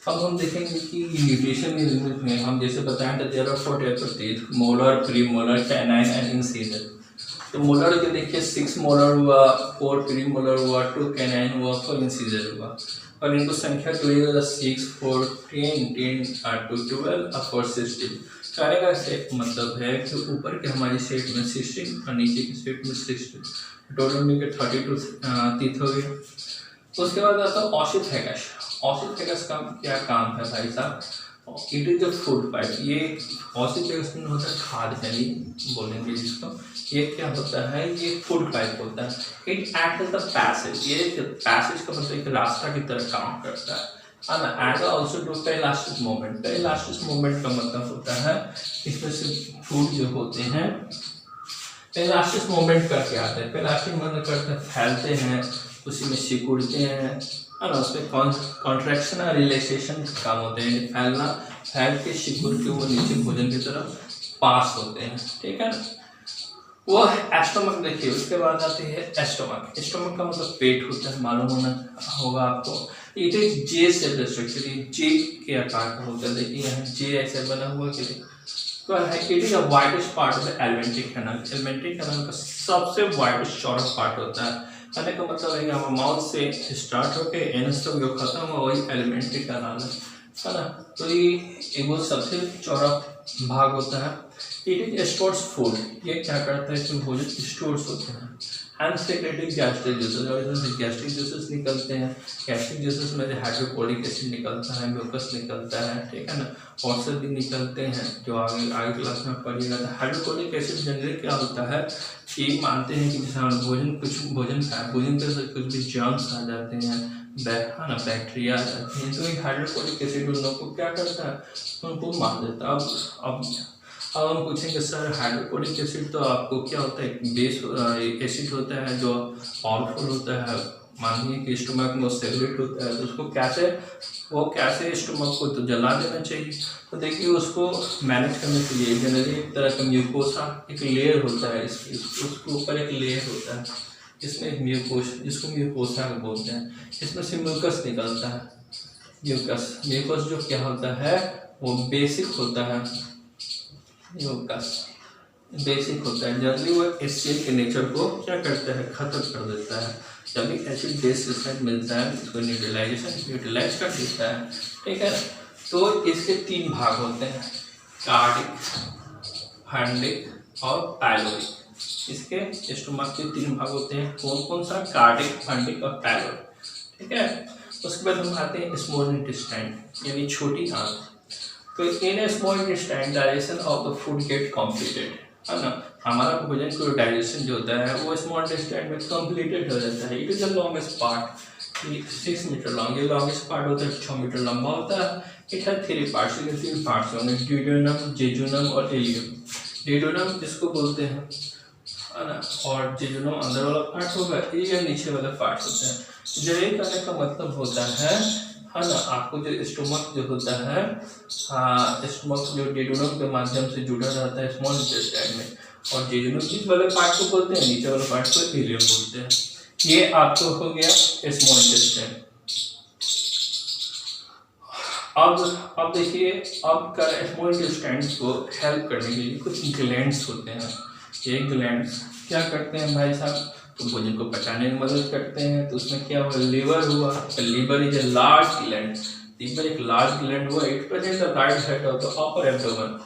अब हम देखेंगे कि न्यूट्रिशन यूनिट में हम जैसे बताएं तो there are 4 type of teeth, molar, premolar, canine and incisor. तो मोलर के देखिए 6 मोलर हुआ, 4 प्रीमोलर हुआ, 2 कैनाइन हुआ, 4 इंसीजर हुआ। और इनको संख्या जोड़िएगा 6, 4, 10, 10 2 12 और 4 16। कहने का मतलब है कि ऊपर के हमारी सेट में 16 और नीचे की सेट में 16, टोटल मिलकर 32 टीथ हो गए। उसके बाद आता है ऑसिफेगस। ऑसिफेगस का क्या काम है भाई साहब? It is a food pipe. ये ऑसिफेगस में होता है खाद्य नली बोलेंगे जिसको। ये क्या होता है? ये फूड पाइप होता है। It act as the passage. ये पैसेज का मतलब एक रास्ता की तरह काम करता है ना। And also do peristaltic movement. Peristaltic movement का मतलब होता है इसमें से फूड जो होते हैं, पेरिलास्टिक मूवमेंट करके आते हैं। पेरिलास्टिक मूवमेंट करते हैं, फैलते हैं, उसी में सिकुड़ते हैं, है ना। उसमें कॉन्ट्रैक्शन और रिलैक्सेशन काम होते हैं। फैलना, फैल के सिकुड़ के वो नीचे भोजन की तरफ पास होते हैं, ठीक है ना। वो एस्टोमक देखिए। उसके बाद आती है एस्टोमक। एस्टोमक का मतलब पेट होता है, मालूम होना होगा आपको। It is J shape structure. J के आकार का होता है। देखिए यहाँ जे ऐसे बना हुआ कि तो है। It is a widest part of the alimentary canal. Alimentary canal का सबसे वाइडेस्ट चौड़ा पार्ट होता है। कहने का मतलब है कि माउथ से स्टार्ट होके एंड तक जो खत्म हुआ वही एलिमेंट्री कैनाल है ना। तो ये वो सबसे चौड़ा भाग होता है। It is stores food. ये क्या करता है? इसमें भोजन स्टोर्स होते हैं। And secretary gastric juices. और इसमें से गैस्ट्रिक जूसेस निकलते हैं। गैस्ट्रिक जूसेस में से हाइड्रोक्लोरिक एसिड निकलता है, म्यूकस निकलता है, ठीक है ना। औषध भी निकलते हैं जो आगे आगे क्लास में पढ़िएगा। तो हाइड्रोक्लोरिक एसिड जनरली क्या होता है कि मानते हैं कि जैसे हम भोजन खाए, भोजन के कुछ भी जर्म्स आ जाते हैं, है ना, बैक्टीरिया आ जाते हैं, तो ये हाइड्रोक्लोरिक एसिड उन लोगों को क्या करता है? उनको मार देता है। अब हम पूछेंगे सर हाइड्रोक्लोरिक एसिड तो आपको क्या होता है? बेस एसिड होता है जो पावरफुल होता है। मानिए कि स्टोमक में सेग्रेट होता है, तो उसको कैसे स्टोमक को तो जला देना चाहिए। तो देखिए उसको मैनेज करने के लिए जनरली एक तरह का म्यूकोसा एक लेयर होता है, उसके ऊपर एक लेयर होता है, इसमें एक जिसको म्यूकोसा बोलते हैं। इसमें से म्यूकस निकलता है। म्यूकस जो क्या होता है वो बेसिक होता है। म्यूकस बेसिक होता है। जनरली वो एसिड के नेचर को क्या करता है? खत्म कर देता है। जब भी एसिड बेस सिस्टम मिलता है इसको न्यूट्रलाइज कर देता है, ठीक है ना। तो इसके 3 भाग होते हैं, कार्डिक, फंडिक और पाइलोरिक। इसके स्टोमक के 3 भाग होते हैं। कौन कौन सा? कार्डिक, फंडिक और पाइलोरिक, ठीक है। उसके बाद हम आते हैं स्मॉल इंटेस्टाइन यानी छोटी आंत। तो in small intestine digestion of the food gate completed, है ना। हमारा भोजन को डाइजेशन जो होता है वो स्मॉल इंटेस्टाइन में कंप्लीटेड हो जाता है। It is the longest part, 6 metre long. ये लॉन्गेस्ट पार्ट होता है, 6 मीटर लंबा होता है। It has 3 parts. इसके 3 पार्ट्स होंगे, ड्यूडेनम, जेजुनम और इलियम। ड्यूडेनम जिसको बोलते हैं, है ना, और जेजुनम अंदर वाला पार्ट होगा, इलियम नीचे वाला पार्ट होता है। जरिए करने का मतलब होता है ना, आपको जो स्टोमक जो होता है, स्टोमक जो जेजुनम के माध्यम से जुड़ा रहता है स्मॉल इंटेस्टाइन में, और जेजुनम जिस वाले पार्ट को बोलते हैं, नीचे वाले पार्ट को इलियम बोलते हैं। ये आपको हो गया स्मॉल इंटेस्टाइन। अब देखिए, अब स्मॉल इंटेस्टाइन को हेल्प करने के लिए कुछ ग्लैंड्स होते हैं। ये ग्लैंड्स क्या करते हैं भाई साहब? तो भोजन को पचाने में मदद करते हैं। तो उसमें क्या हुआ? लीवर हुआ। Liver is a large gland. Liver एक लार्ज ग्लैंड हुआ। It present the right side of the upper abdomen.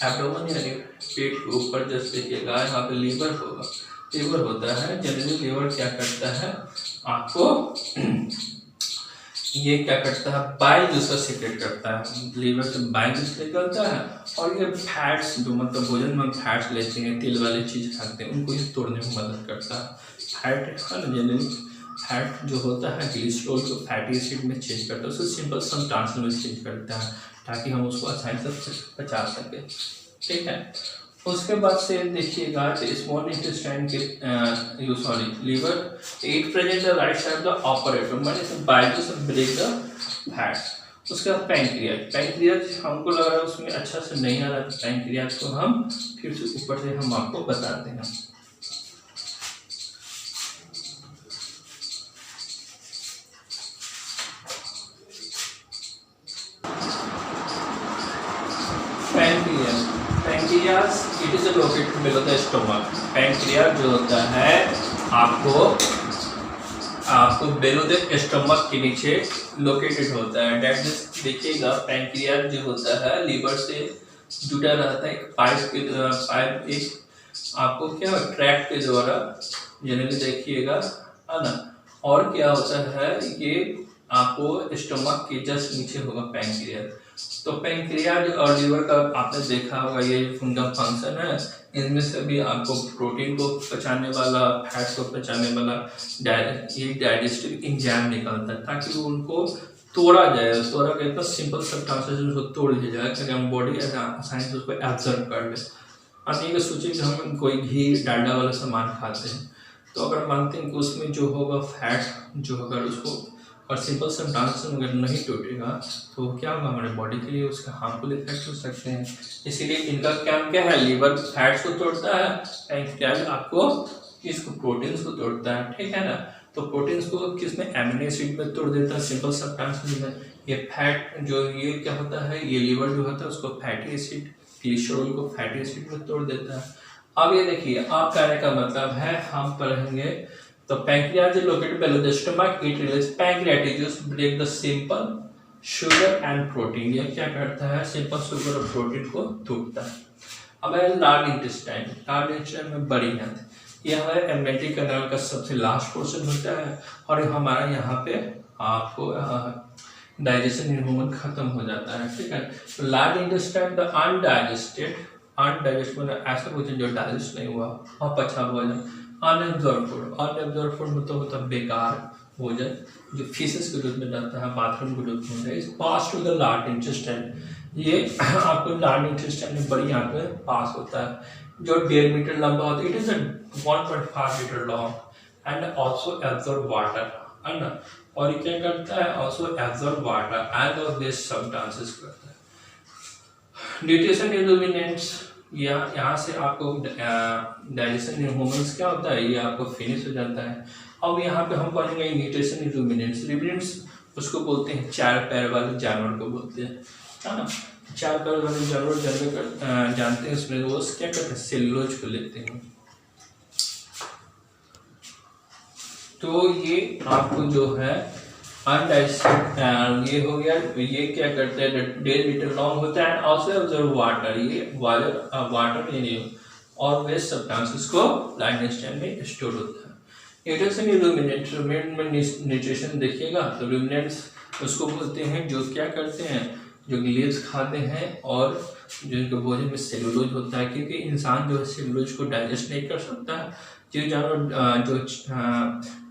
Abdomen यानी पेट के ऊपर जैसे देखिएगा यहाँ पे लीवर होगा, लीवर होता है। जनरली लीवर क्या करता है आपको ये क्या करता है? बाइल जूसेस सीक्रेट करता है। लीवर से बाइल जूस निकलता है, और ये फैट्स जो मतलब भोजन में फैट्स लेते हैं, तेल वाली चीज खाते हैं, उनको ये तोड़ने में मदद करता है। फैट है ना, जनरली फैट जो होता है ग्लिसरॉल को फैटी एसिड में चेंज करता है, उसको सिंपल सम ट्रांसफर में चेंज करता है ताकि हम उसको आसानी से पचा सकें, ठीक है। उसके बाद से देखिएगा स्मॉल इंटेस्टाइन के liver it present the right side the upper abdomen, माने bile to break the fats. उसके बाद पैंक्रियाज हमको लग रहा है उसमें अच्छा से नहीं आ रहा, पैंक्रियाज को हम फिर से ऊपर से हम आपको बताते हैं। Pancreas, pancreas it is located below the stomach. Pancreas जो होता है आपको बिलो द स्टोमक के नीचे लोकेटेड होता है। डेट मींस देखिएगा पैंक्रियास जो होता है लीवर से जुड़ा रहता है, एक पाइप एक आपको क्या ट्रैक के द्वारा जनरली देखिएगा, है ना। और क्या होता है ये आपको स्टोमक के जस्ट नीचे होगा पैंक्रियास। तो पैंक्रियास और लीवर का आपने देखा होगा ये उनका फंक्शन है, इनमें से भी आपको प्रोटीन को पचाने वाला, फैट्स को पचाने वाला ये डाइजेस्टिव एंजाइम निकलता है ताकि वो उनको तोड़ा जाए। तोड़ा के इतना सिंपल सब्सटेंसेस उसको तोड़ दिया जाए ताकि हम बॉडी आसानी से उसको एब्जॉर्ब कर ले। आप ये सोचिए कि हम कोई घी डालडा वाला सामान खाते हैं तो अगर मानते हैं कि उसमें जो होगा फैट जो होगा उसको और सिंपल सब्सटेंस अगर नहीं टूटेगा तो क्या होगा हमारे बॉडी के लिए उसका हार्मफुल इफेक्ट हो सकते हैं। इसीलिए इनका काम क्या है, लीवर फैट्स को तोड़ता है, पैंक्रियास आपको इसको प्रोटीन्स को तोड़ता है, ठीक है ना। तो प्रोटीन्स को किसमें एमिनो एसिड में तोड़ देता है, सिंपल सब्सटेंस में। ये फैट जो ये क्या होता है, ये लीवर जो होता है उसको फैटी एसिड, ग्लिसरॉल को फैटी एसिड में तोड़ देता है। अब ये देखिए आप कहने का मतलब है हम पढ़ेंगे तो pancreas is located below the stomach, it release pancreatic juice break the simple sugar and protein. ये क्या करता है, सिंपल शुगर और प्रोटीन को तोड़ता है। अब है लार्ज इंटेस्टाइन, लार्ज इंटेस्टाइन में बड़ी आंत, ये हमारे एलिमेंट्री कैनाल का सबसे लास्ट पोर्शन होता है और हमारा यहाँ पे आपको डाइजेशन ह्यूमन खत्म हो जाता है, ठीक है। तो लार्ज इंटेस्टाइन द अनडाइजेस्टेड ऐसा भोजन जो डाइजेस्ट नहीं हुआ, अपचा भोजन, अनएब्जॉर्ब फूड मतलब होता है बेकार भोजन जो फीसेस के रूप में जाता है, बाथरूम के रूप में is pass to the large intestine. ये आपको लार्ज इंटेस्टाइन में बड़ी आंत में पास होता है जो 1.5 मीटर लंबा होता है। It is 1.5 metre long and also absorb water, है ना। और ये क्या करता है, ऑल्सो एब्जॉर्ब वाटर एंड और बेस्ट सब्सटेंसेस करता है। न्यूट्रिशन इल्यूमिनेंट्स, यहाँ से आपको डाइजेशन ह्यूमन्स क्या होता है ये आपको फिनिश हो जाता है। अब यहाँ पे हम पढ़ेंगे न्यूट्रिशन इल्यूमिनेंट्स। रुमिनेंट्स उसको बोलते हैं 4 पैर वाले जानवर को बोलते हैं, है ना। 4 पैर वाले जानवर जानते हैं, उसमें वो क्या करते हैं, सेलुलोज को लेते हैं। तो ये आपको जो है अनडाइजेस्टेड ये हो गया, ये क्या करते हैं 1.5 मीटर लॉन्ग होता है, ऑल्सो एब्जॉर्ब वाटर, ये वाटर यानी और वेस्ट सब्सटेंसेस को लार्ज इंटेस्टाइन में स्टोर होता है। न्यूट्रिशन इल्यूमिनेंट, रुमिनेंट में न्यूट्रिशन देखिएगा तो रुमिनेंट्स उसको बोलते हैं जो क्या करते हैं, जो लीव्स खाते हैं और जिनके भोजन में सेलुलोज होता है, क्योंकि इंसान जो है सेलुलोज को डाइजेस्ट नहीं कर सकता है। जो जानवर जो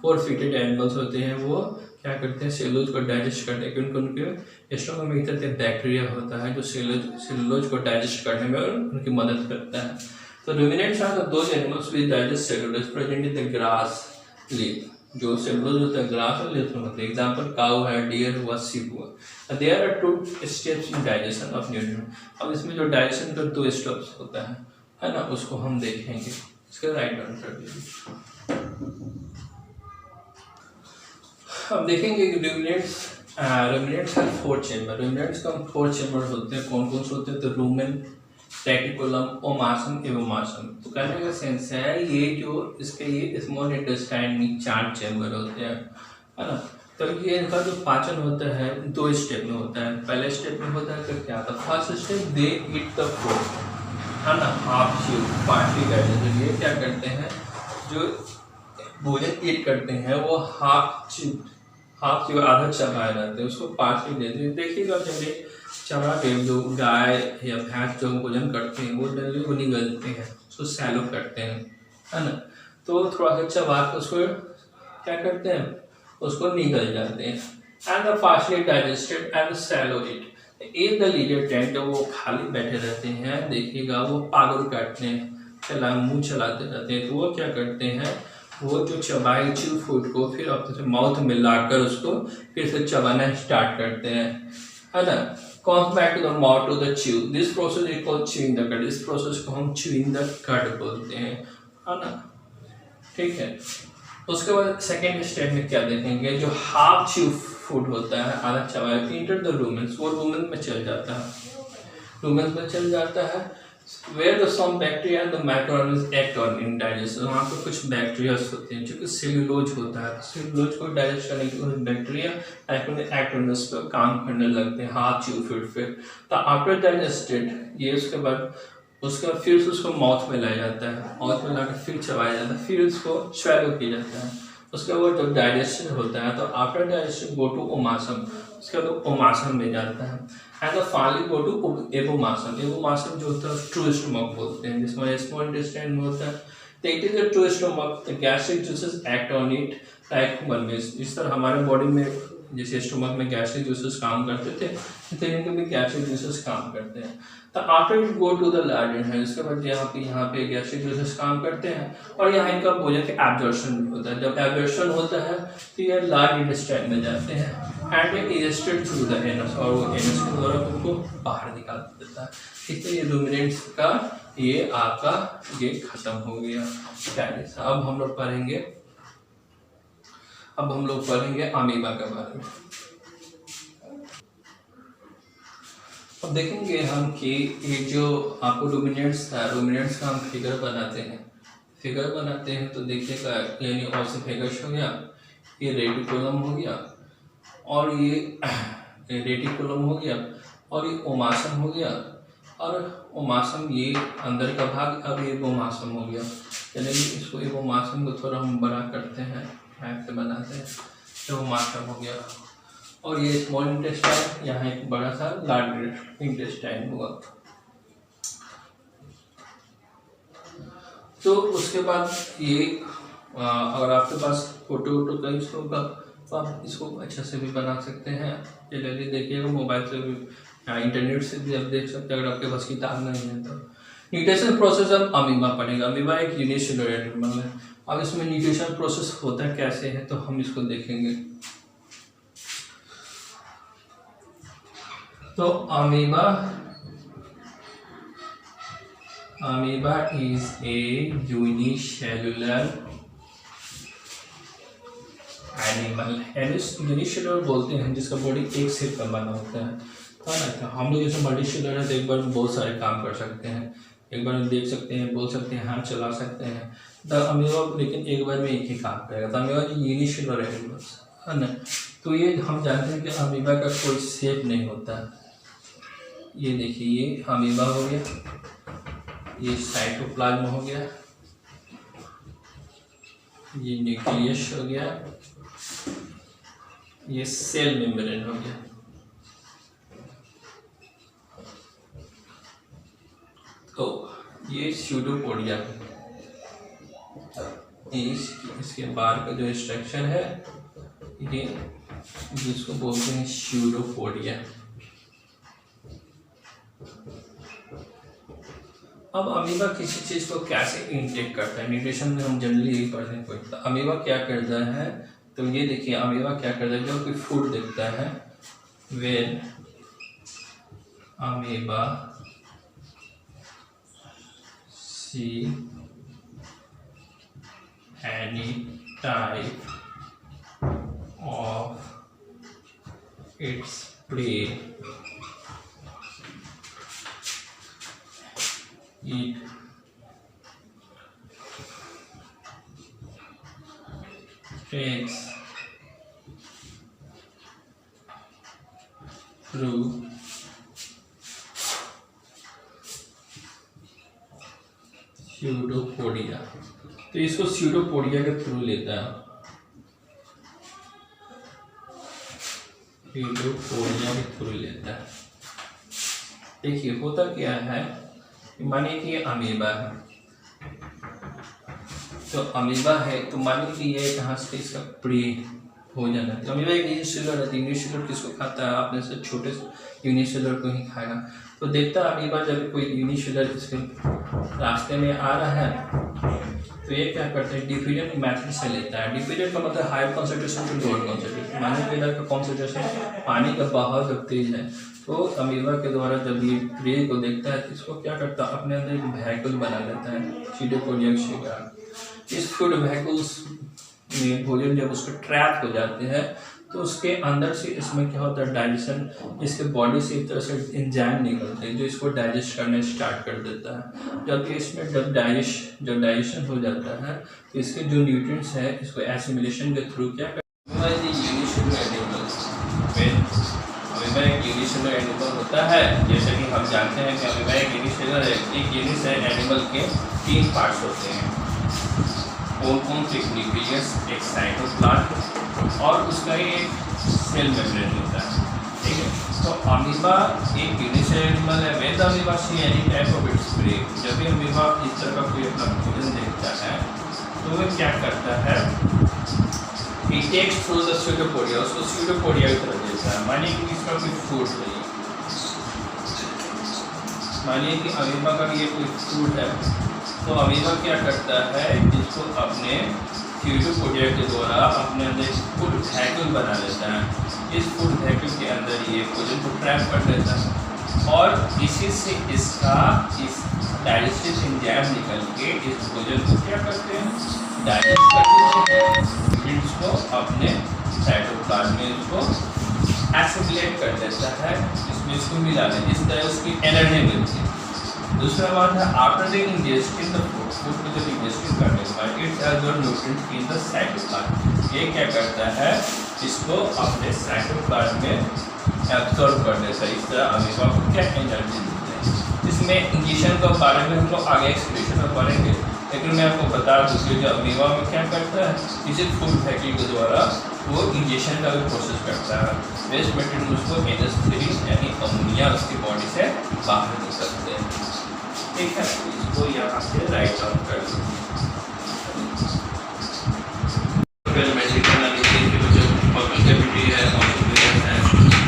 4 फीटेड एनिमल्स होते हैं वो क्या करते हैं, सेलुलोज को डाइजेस्ट करते हैं, क्योंकि उनके स्टोमक में एक तरह का बैक्टीरिया होता है जो सेलुलोज को डाइजेस्ट करने में उनकी मदद करता है। तो ruminants are those animals which digest cellulose present in the grass leaf. जो सेलुलोज होता है ग्रास और लीफ में होता है, एग्जांपल काऊ है, डियर हुआ, सीप हुआ। There are 2 steps in digestion of nutrient. अब इसमें जो डाइजेशन का 2 स्टेप्स होता है ना, उसको हम देखेंगे। इसका राइट आंसर दीजिए। अब देखेंगे कि रुमिनेंट्स है 4 चेंबर। रुमिनेंट्स का 4 चेंबर होते हैं, कौन कौन से होते हैं, तो रूमेन, रेटिकुलम, ओमासम, एवोमासम। तो कहने का सेंस है ये जो इसके ये स्मॉल इंटेस्टाइन में 4 चेंबर होते हैं, है ना। तो ये इनका जो पाचन होता है 2 स्टेप में होता है। पहले स्टेप में होता है तो क्या था, first step they eat the food, है ना, हाफ च्यू पार्टली डाइजेशन। ये क्या करते हैं, जो भोजन ईट करते हैं वो हाफ च्यू आधा चबाए जाते हैं, उसको पार्टली देते हैं। देखिएगा जब चबा के जो गाय या भैंस जो भोजन करते हैं वो जल्दी वो निगलते हैं, उसको सैलो करते हैं, है ना। तो थोड़ा सा चबा के उसको क्या करते हैं, उसको निगल जाते हैं। And the partially digested and swallow it. एक द लीडर टेंट जब वो खाली बैठे रहते हैं, देखिएगा वो पागल काटते हैं, मुंह चलाते रहते हैं। तो वो क्या करते हैं, वो जो चबाए च्यू फूड को फिर अपने माउथ में लाकर उसको फिर से चबाना स्टार्ट करते हैं, है ना। Comes back to the mouth to the chew. This process is called chewing the cud. इस प्रोसेस को हम chewing the cud बोलते हैं, है ना, ठीक है। उसके बाद सेकेंड स्टेप में क्या देखेंगे, जो हाफ च्यू फूड होता है आधा चबाया, इंटर द रूमेंस, वो रूमेन में चल जाता है। लुमेंस में चल जाता है, where the some bacteria and the microorganisms act on in digestion। वहाँ पे कुछ बैक्टीरिया होते हैं जो कि सेल्यूलोज होता है, सेल्यूलोज को डाइजेस्ट करने के लिए बैक्टीरिया एक्ट ऑन उस पर काम करने लगते हैं, हाथ चूर फिर तो आफ्टर डाइजेस्टेड ये उसके बाद फिर उसको माउथ में लाया जाता है, माउथ में लाकर फिर चबाया जाता है, फिर उसको स्वेलो किया जाता है। उसके बाद जब डाइजेशन होता है तो after digestion go to omasum, उसके बाद ओमासम में जाता है and finally go to abomasum. Abomasum जो होता है ट्रू स्टमक बोलते हैं, जिसमें स्मॉल इंटेस्टाइन में होता है। तो it is a true stomach, the gastric juices act on it like one. इस तरह हमारे बॉडी में जैसे स्टमक में गैस्ट्रिक जूसेस काम करते थे, तो इनके भी गैस्ट्रिक जूसेस काम करते हैं। तो after it go to the large है, इसके बाद यहाँ पे गैस्ट्रिक जूसेस काम करते हैं और यहाँ इनका भोजन का एब्जॉर्प्शन भी होता है। जब एब्जॉर्प्शन होता है तो ये लार्ज इंटेस्टाइन में जाते हैं and it egested through the anus, और वो एनस के द्वारा उनको बाहर निकाल देता है। इसलिए ये रूमिनेंट्स का ये आपका ये खत्म हो गया। अब हम लोग पढ़ेंगे अमीबा के बारे में। अब देखेंगे हम कि ये जो आपको रूमिनेंट्स था, रूमिनेंट्स का हम फिगर बनाते हैं तो देखिएगा यानी ऑसिफेगस हो गया, ये रेटिकुलम हो गया और ये रेटिकुलम हो गया और ये ओमासम हो गया और ओमासम ये अंदर का भाग, अब ये बोमासम हो गया। चलिए इसको ये बोमासम को थोड़ा हम बड़ा करते हैं, मैप से बनाते हैं। तो ओमासम हो गया और ये स्मॉल इंटेस्टाइन, यहाँ एक बड़ा सा लार्ज इंटेस्टाइन हुआ। तो उसके बाद ये अगर आपके पास फोटो का इसको होगा तो आप इसको अच्छे से भी बना सकते हैं। चलिए देखिएगा, मोबाइल से भी इंटरनेट से भी आप देख सकते हैं अगर आपके पास किताब नहीं है तो। न्यूट्रिशन प्रोसेस अब अमीबा पढ़ेगा। अमीबा एक यूनिसेलुलर एनिमल है। अब इसमें न्यूट्रिशन प्रोसेस होता कैसे है तो हम इसको देखेंगे। तो amoeba is a unicellular animal. Unicellular बोलते हैं जिसका बॉडी एक सेल का बना होता है ना। हम लोग जैसे मल्टीसेलुलर है तो एक बार में बहुत सारे काम कर सकते हैं, एक बार में देख सकते हैं, बोल सकते हैं, हाथ चला सकते हैं। तो अमीबा लेकिन एक बार में एक ही काम करेगा। तो अमीबा यूनिसेलुलर एनिमल्स है ना। तो ये हम जानते हैं कि अमीबा का कोई शेप नहीं होता। ये देखिए, ये अमीबा हो गया, ये साइटोप्लाज्म हो गया, ये न्यूक्लियस हो गया, ये सेल मेम्ब्रेन हो गया। तो ये स्यूडोपोडिया, इसके बाहर का जो स्ट्रक्चर है ये जिसको बोलते हैं स्यूडोपोडिया। अब अमीबा किसी चीज को कैसे इनटेक करता है, न्यूट्रिशन में हम जनरली यही पढ़ते हैं। तो अमीबा क्या करता है, तो ये देखिए अमीबा क्या करता है, जो कोई फूड देखता है, when amoeba see any type of its prey, it takes through pseudopodia. तो इसको स्यूडोपोडिया के थ्रू लेता है, स्यूडोपोडिया के थ्रू लेता है। देखिए होता क्या है, मानिए कि ये अमीबा है, तो अमीबा है तो मानिए कि ये कहाँ से इसका प्री भोजन है। तो अमीबा एक यूनिसेलुलर है, यूनिसेलुलर किसको खाता है, आपने से छोटे यूनिसेलुलर को ही खाएगा। तो देखता है अमीबा जब कोई यूनिसेलुलर इसके रास्ते में आ रहा है तो ये क्या करते हैं, डिफ्यूजन मेथड से लेता है। डिफ्यूजन का मतलब high concentration to lower concentration. मानिए कि इधर का कॉन्सेंट्रेशन पानी का बहाव जब तेज है तो अमीबा के द्वारा जब ये प्रे को देखता है तो इसको क्या करता है, अपने अंदर एक वैक्यूल बना लेता है स्यूडोपोडिया के शिकार। इस फूड वैक्यूल्स में भोजन जब उसको ट्रैप हो जाते हैं तो उसके अंदर से इसमें क्या होता है, डाइजेशन, इसके बॉडी से एक तरह से एंजाइम निकलते हैं जो इसको डाइजेस्ट करने स्टार्ट कर देता है। जबकि इसमें जब डाइजेशन हो जाता है तो इसके जो न्यूट्रिएंट्स है इसको एसिमिलेशन के थ्रू क्या अमीबा एक यूनिसेलुलर एनिमल होता है। जैसे कि हम जानते हैं कि अमीबा एक यूनिसेलुलर एनिमल के 3 पार्ट्स होते हैं। कौन एक न्यूक्लियस, एक साइटोप्लाज्म और उसका एक सेल मेम्ब्रेन होता है। ठीक है, तो अमीबा एक यूनिसेलुलर एनिमल है। When the amoeba see any type of its prey, जब भी अमीबा इस तरह का कोई अपना भोजन देखता है तो वह क्या करता है, It takes through the pseudopodia, उसको pseudopodia की तरफ देता है। मानिए कि इसका कोई फूड है, मानिए कि अमीबा का ये कोई फूड है, तो अमीबा क्या करता है, इसको अपने pseudopodia के द्वारा अपने अंदर फूड वैक्यूल बना लेता है। इस फूड वैक्यूल के अंदर ये भोजन को ट्रैप कर लेता है और इसी से इसका इस डाइजेस्टिव एंजाइम निकल के इस भोजन को क्या करते हैं, डाइजेस्ट करते हैं, को अपने साइटोप्लाज्म में इसको एसिमिलेट कर देता है, इसमें इसको मिला ले, इस तरह उसकी एनर्जी मिलती है। दूसरा बात है, after the ingesting the food को जब इंजेस्टिंग करने के बाद it has your nutrients in the cytoplasm, ये क्या करता है, इसको अपने साइटोप्लाज्म में एब्जॉर्ब कर देता है। इस तरह अमीबा को क्या एनर्जी मिलती है। इसमें इंजेक्शन के बारे में हम लोग आगे एक्सप्लेनेशन में पढ़ेंगे, लेकिन मैं आपको बता दूँ कि जो अमीबा में क्या करता है, इसे फूड वैक्यूल के द्वारा वो इंजेक्शन का भी प्रोसेस करता है। वेस्ट मटेरियल उसको NH3 यानी अमोनिया उसकी बॉडी से बाहर निकलते हैं। ठीक है, इसको यहाँ से राइट डाउन कर दो।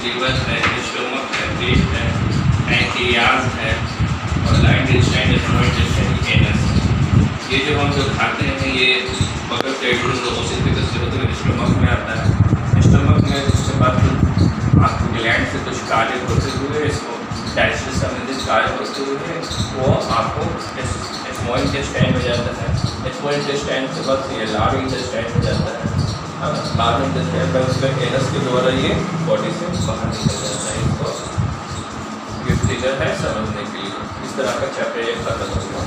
लीवर है, स्टोमक है, पेट है, पैंक्रियाज है और लाइट इंटेस्टाइन, ये जो हम जो खाते हैं ये मगर स्टमक में आता है। स्टमक में उसके बाद आपको ग्लैंड से कुछ कार्य होते हुए, इसको डाइजेशन से संबंधित कार्य होते हुए वो आपको स्मॉल इंटेस्टाइन में जाता है। स्मॉल इंटेस्टाइन के बाद ये लार्ज इंटेस्टाइन में जाता है। लार्ज इंटेस्टाइन में उसका एनस के द्वारा ये बॉडी से बाहर निकल जाता है। इसको ये फिगर है समझने के लिए। इस तरह का चैप्टर ये खत्म होगा।